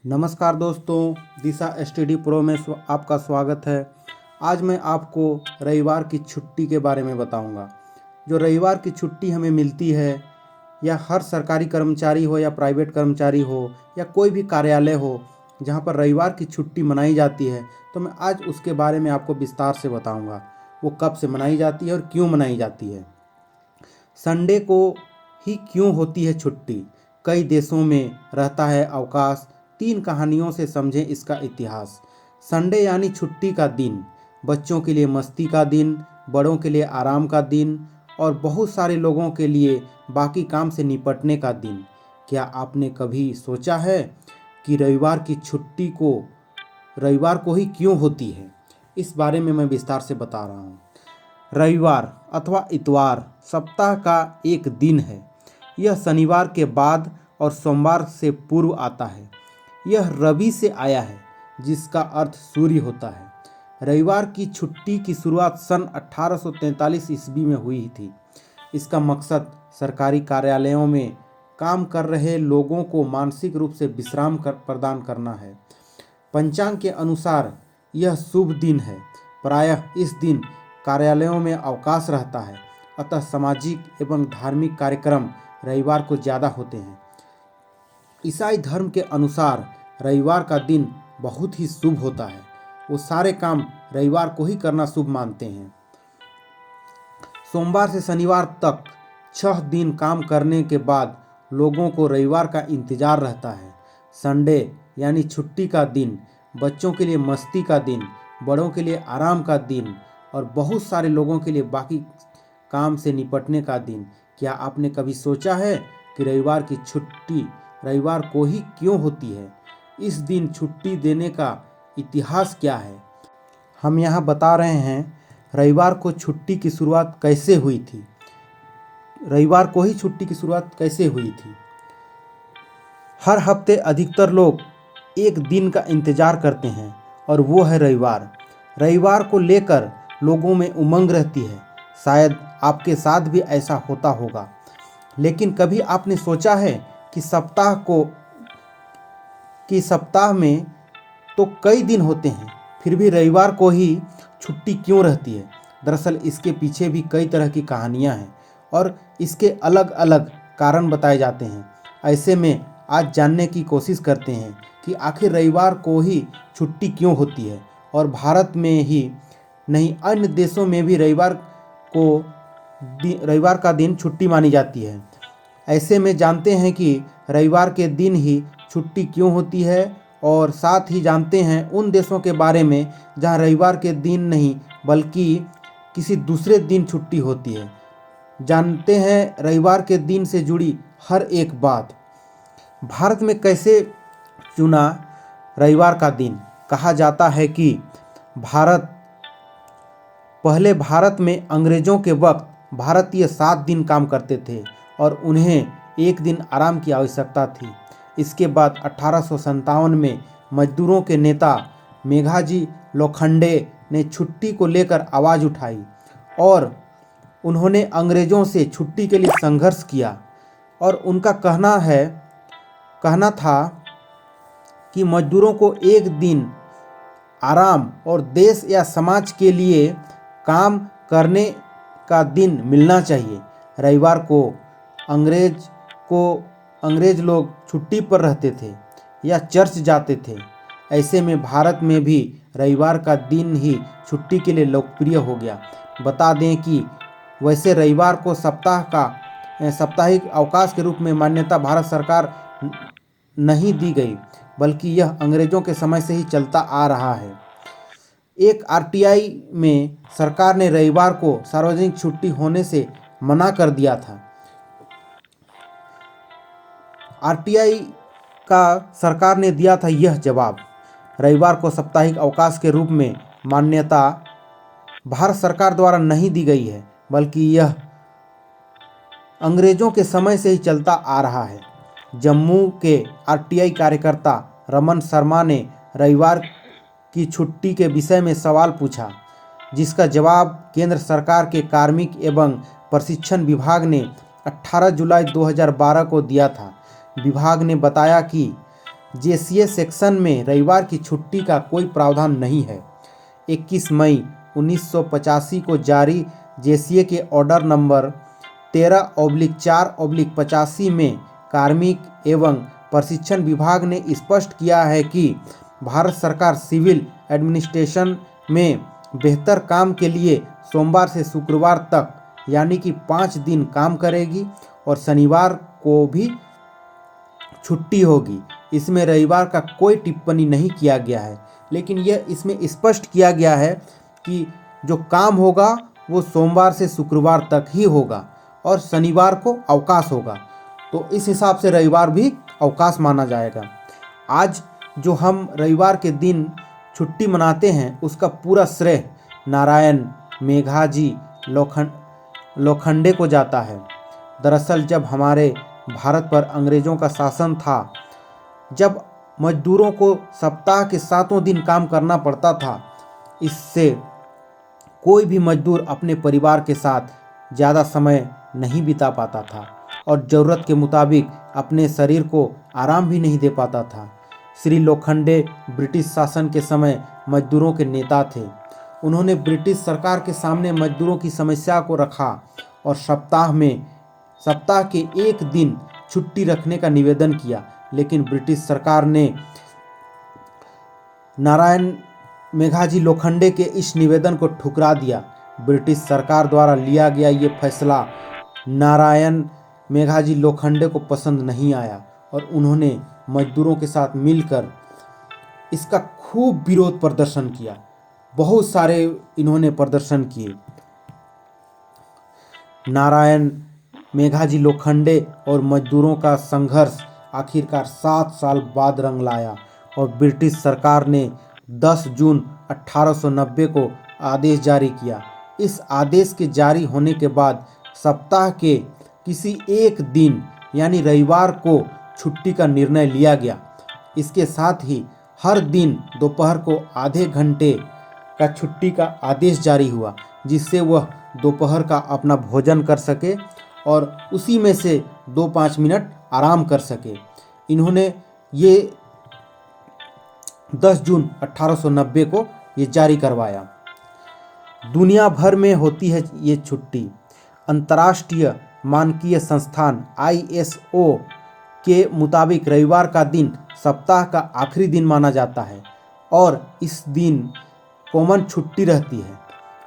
नमस्कार दोस्तों, दिशा study pro में आपका स्वागत है। आज मैं आपको रविवार की छुट्टी के बारे में बताऊंगा। जो रविवार की छुट्टी हमें मिलती है, या हर सरकारी कर्मचारी हो या प्राइवेट कर्मचारी हो या कोई भी कार्यालय हो जहां पर रविवार की छुट्टी मनाई जाती है, तो मैं आज उसके बारे में आपको विस्तार से बताऊंगा। वो कब से मनाई जाती है और क्यों मनाई जाती है। संडे को ही क्यों होती है छुट्टी? कई देशों में रहता है अवकाश। 3 कहानियों से समझें इसका इतिहास। संडे यानी छुट्टी का दिन, बच्चों के लिए मस्ती का दिन, बड़ों के लिए आराम का दिन और बहुत सारे लोगों के लिए बाकी काम से निपटने का दिन। क्या आपने कभी सोचा है कि रविवार की छुट्टी को रविवार को ही क्यों होती है? इस बारे में मैं विस्तार से बता रहा हूँ। रविवार अथवा इतवार सप्ताह का एक दिन है। यह शनिवार के बाद और सोमवार से पूर्व आता है। यह रवि से आया है, जिसका अर्थ सूर्य होता है। रविवार की छुट्टी की शुरुआत सन 1843 ईस्वी में हुई थी। इसका मकसद सरकारी कार्यालयों में काम कर रहे लोगों को मानसिक रूप से विश्राम प्रदान करना है। पंचांग के अनुसार यह शुभ दिन है। प्रायः इस दिन कार्यालयों में अवकाश रहता है, अतः सामाजिक एवं धार्मिक कार्यक्रम रविवार को ज़्यादा होते हैं। ईसाई धर्म के अनुसार रविवार का दिन बहुत ही शुभ होता है। वो सारे काम रविवार को ही करना शुभ मानते हैं। सोमवार से शनिवार तक 6 दिन काम करने के बाद लोगों को रविवार का इंतजार रहता है। संडे यानी छुट्टी का दिन, बच्चों के लिए मस्ती का दिन, बड़ों के लिए आराम का दिन और बहुत सारे लोगों के लिए बाकी काम से निपटने का दिन। क्या आपने कभी सोचा है कि रविवार की छुट्टी रविवार को ही क्यों होती है? इस दिन छुट्टी देने का इतिहास क्या है? हम यहाँ बता रहे हैं रविवार को छुट्टी की शुरुआत कैसे हुई थी। रविवार को ही छुट्टी की शुरुआत कैसे हुई थी? हर हफ्ते अधिकतर लोग एक दिन का इंतजार करते हैं और वो है रविवार। रविवार को लेकर लोगों में उमंग रहती है। शायद आपके साथ भी ऐसा होता होगा। लेकिन कभी आपने सोचा है कि सप्ताह में तो कई दिन होते हैं, फिर भी रविवार को ही छुट्टी क्यों रहती है? दरअसल इसके पीछे भी कई तरह की कहानियां हैं और इसके अलग अलग कारण बताए जाते हैं। ऐसे में आज जानने की कोशिश करते हैं कि आखिर रविवार को ही छुट्टी क्यों होती है और भारत में ही नहीं, अन्य देशों में भी रविवार का दिन छुट्टी मानी जाती है। ऐसे में जानते हैं कि रविवार के दिन ही छुट्टी क्यों होती है और साथ ही जानते हैं उन देशों के बारे में जहां रविवार के दिन नहीं बल्कि किसी दूसरे दिन छुट्टी होती है। जानते हैं रविवार के दिन से जुड़ी हर एक बात। भारत में कैसे चुना रविवार का दिन? कहा जाता है कि भारत में अंग्रेजों के वक्त भारतीय 7 दिन काम करते थे और उन्हें एक दिन आराम की आवश्यकता थी। इसके बाद 1857 में मजदूरों के नेता मेघाजी लोखंडे ने छुट्टी को लेकर आवाज़ उठाई और उन्होंने अंग्रेज़ों से छुट्टी के लिए संघर्ष किया। और उनका कहना था कि मजदूरों को एक दिन आराम और देश या समाज के लिए काम करने का दिन मिलना चाहिए। रविवार को अंग्रेज लोग छुट्टी पर रहते थे या चर्च जाते थे। ऐसे में भारत में भी रविवार का दिन ही छुट्टी के लिए लोकप्रिय हो गया। बता दें कि वैसे रविवार को साप्ताहिक अवकाश के रूप में मान्यता भारत सरकार नहीं दी गई, बल्कि यह अंग्रेजों के समय से ही चलता आ रहा है। एक आरटीआई में सरकार ने रविवार को सार्वजनिक छुट्टी होने से मना कर दिया था। आरटीआई का सरकार ने दिया था यह जवाब। रविवार को साप्ताहिक अवकाश के रूप में मान्यता भारत सरकार द्वारा नहीं दी गई है, बल्कि यह अंग्रेजों के समय से ही चलता आ रहा है। जम्मू के आरटीआई कार्यकर्ता रमन शर्मा ने रविवार की छुट्टी के विषय में सवाल पूछा, जिसका जवाब केंद्र सरकार के कार्मिक एवं प्रशिक्षण विभाग ने 18 जुलाई 2012 को दिया था। विभाग ने बताया कि जेसीए सेक्शन में रविवार की छुट्टी का कोई प्रावधान नहीं है। 21 मई 1985 को जारी जेसीए के ऑर्डर नंबर 13/4/85 में कार्मिक एवं प्रशिक्षण विभाग ने स्पष्ट किया है कि भारत सरकार सिविल एडमिनिस्ट्रेशन में बेहतर काम के लिए सोमवार से शुक्रवार तक यानी कि 5 दिन काम करेगी और शनिवार को भी छुट्टी होगी। इसमें रविवार का कोई टिप्पणी नहीं किया गया है, लेकिन यह इसमें स्पष्ट किया गया है कि जो काम होगा वो सोमवार से शुक्रवार तक ही होगा और शनिवार को अवकाश होगा। तो इस हिसाब से रविवार भी अवकाश माना जाएगा। आज जो हम रविवार के दिन छुट्टी मनाते हैं उसका पूरा श्रेय नारायण मेघाजी लोखंडे को जाता है। दरअसल जब हमारे भारत पर अंग्रेज़ों का शासन था, जब मजदूरों को सप्ताह के 7 दिन काम करना पड़ता था, इससे कोई भी मजदूर अपने परिवार के साथ ज़्यादा समय नहीं बिता पाता था और ज़रूरत के मुताबिक अपने शरीर को आराम भी नहीं दे पाता था। श्री लोखंडे ब्रिटिश शासन के समय मजदूरों के नेता थे। उन्होंने ब्रिटिश सरकार के सामने मजदूरों की समस्या को रखा और सप्ताह के 1 दिन छुट्टी रखने का निवेदन किया, लेकिन ब्रिटिश सरकार ने नारायण मेघाजी लोखंडे के इस निवेदन को ठुकरा दिया। ब्रिटिश सरकार द्वारा लिया गया ये फैसला नारायण मेघाजी लोखंडे को पसंद नहीं आया और उन्होंने मजदूरों के साथ मिलकर इसका खूब विरोध प्रदर्शन किया। बहुत सारे इन्होंने प्रदर्शन किए। नारायण मेघाजी लोखंडे और मजदूरों का संघर्ष आखिरकार 7 साल बाद रंग लाया और ब्रिटिश सरकार ने 10 जून 1890 को आदेश जारी किया। इस आदेश के जारी होने के बाद सप्ताह के किसी एक दिन यानी रविवार को छुट्टी का निर्णय लिया गया। इसके साथ ही हर दिन दोपहर को आधे घंटे का छुट्टी का आदेश जारी हुआ, जिससे वह दोपहर का अपना भोजन कर सके और उसी में से 2-5 मिनट आराम कर सके। इन्होंने ये 10 जून 1890 को ये जारी करवाया। दुनिया भर में होती है ये छुट्टी। अंतर्राष्ट्रीय मानकीय संस्थान ISO के मुताबिक रविवार का दिन सप्ताह का आखिरी दिन माना जाता है और इस दिन कॉमन छुट्टी रहती है।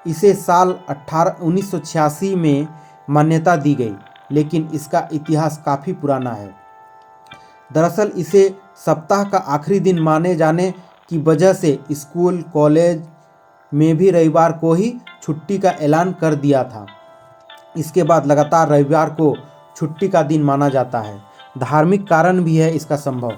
इसे साल 1986 में मान्यता दी गई, लेकिन इसका इतिहास काफ़ी पुराना है। दरअसल इसे सप्ताह का आखिरी दिन माने जाने की वजह से स्कूल कॉलेज में भी रविवार को ही छुट्टी का ऐलान कर दिया था। इसके बाद लगातार रविवार को छुट्टी का दिन माना जाता है। धार्मिक कारण भी है इसका संभव।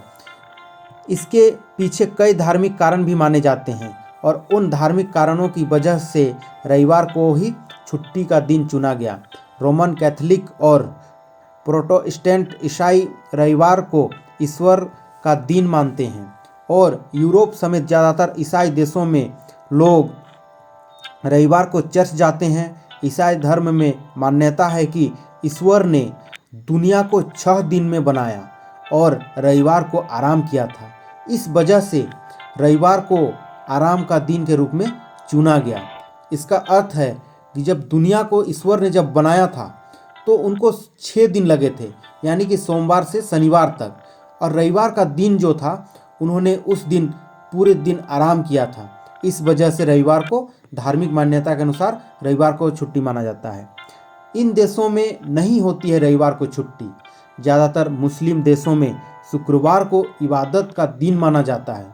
इसके पीछे कई धार्मिक कारण भी माने जाते हैं और उन धार्मिक कारणों की वजह से रविवार को ही छुट्टी का दिन चुना गया। रोमन कैथोलिक और प्रोटेस्टेंट ईसाई रविवार को ईश्वर का दिन मानते हैं और यूरोप समेत ज़्यादातर ईसाई देशों में लोग रविवार को चर्च जाते हैं। ईसाई धर्म में मान्यता है कि ईश्वर ने दुनिया को 6 दिन में बनाया और रविवार को आराम किया था। इस वजह से रविवार को आराम का दिन के रूप में चुना गया। इसका अर्थ है कि जब दुनिया को ईश्वर ने जब बनाया था तो उनको 6 दिन लगे थे, यानी कि सोमवार से शनिवार तक, और रविवार का दिन जो था उन्होंने उस दिन पूरे दिन आराम किया था। इस वजह से रविवार को धार्मिक मान्यता के अनुसार रविवार को छुट्टी माना जाता है। इन देशों में नहीं होती है रविवार को छुट्टी। ज़्यादातर मुस्लिम देशों में शुक्रवार को इबादत का दिन माना जाता है।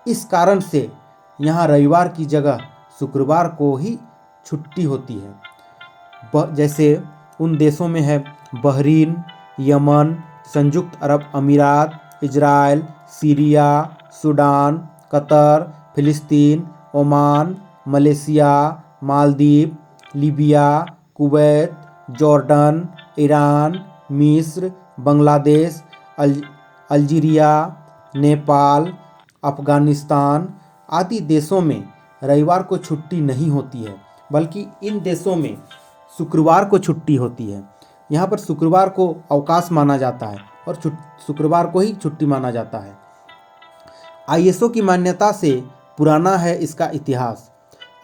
इस कारण से यहाँ रविवार की जगह शुक्रवार को ही छुट्टी होती है। जैसे उन देशों में है बहरीन, यमन, संयुक्त अरब अमीरात, इजराइल, सीरिया, सूडान, कतर, फिलिस्तीन, Oman, Malaysia, Maldives, Libya, Kuwait, Jordan, Iran, मिस्र, बांग्लादेश, अल्जीरिया, नेपाल, अफ़गानिस्तान आदि देशों में रविवार को छुट्टी नहीं होती है, बल्कि इन देशों में शुक्रवार को छुट्टी होती है। यहाँ पर शुक्रवार को अवकाश माना जाता है और शुक्रवार को ही छुट्टी माना जाता है। आईएसओ की मान्यता से पुराना है इसका इतिहास।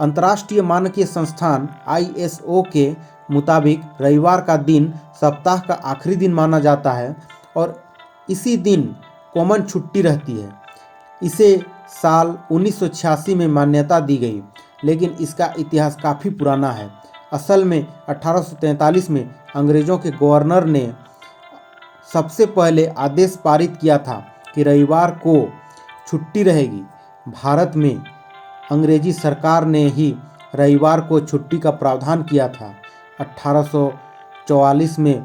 अंतर्राष्ट्रीय मानकीय संस्थान आईएसओ के मुताबिक रविवार का दिन सप्ताह का आखिरी दिन माना जाता है और इसी दिन कॉमन छुट्टी रहती है। इसे साल 1986 में मान्यता दी गई, लेकिन इसका इतिहास काफ़ी पुराना है। असल में 1843 में अंग्रेज़ों के गवर्नर ने सबसे पहले आदेश पारित किया था कि रविवार को छुट्टी रहेगी। भारत में अंग्रेजी सरकार ने ही रविवार को छुट्टी का प्रावधान किया था। 1844 में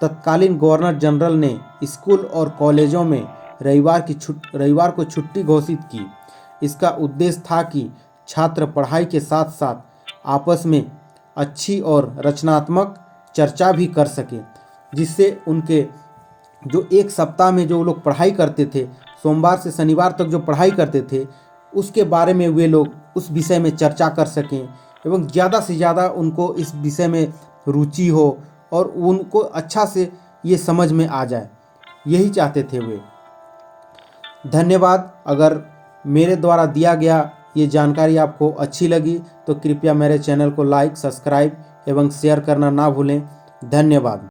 तत्कालीन गवर्नर जनरल ने स्कूल और कॉलेजों में रविवार को छुट्टी घोषित की। इसका उद्देश्य था कि छात्र पढ़ाई के साथ साथ आपस में अच्छी और रचनात्मक चर्चा भी कर सकें, जिससे उनके जो एक सप्ताह में जो लोग पढ़ाई करते थे, सोमवार से शनिवार तक जो पढ़ाई करते थे, उसके बारे में वे लोग उस विषय में चर्चा कर सकें एवं ज़्यादा से ज़्यादा उनको इस विषय में रुचि हो और उनको अच्छा से ये समझ में आ जाए, यही चाहते थे वे। धन्यवाद। अगर मेरे द्वारा दिया गया ये जानकारी आपको अच्छी लगी तो कृपया मेरे चैनल को लाइक, सब्सक्राइब एवं शेयर करना ना भूलें। धन्यवाद।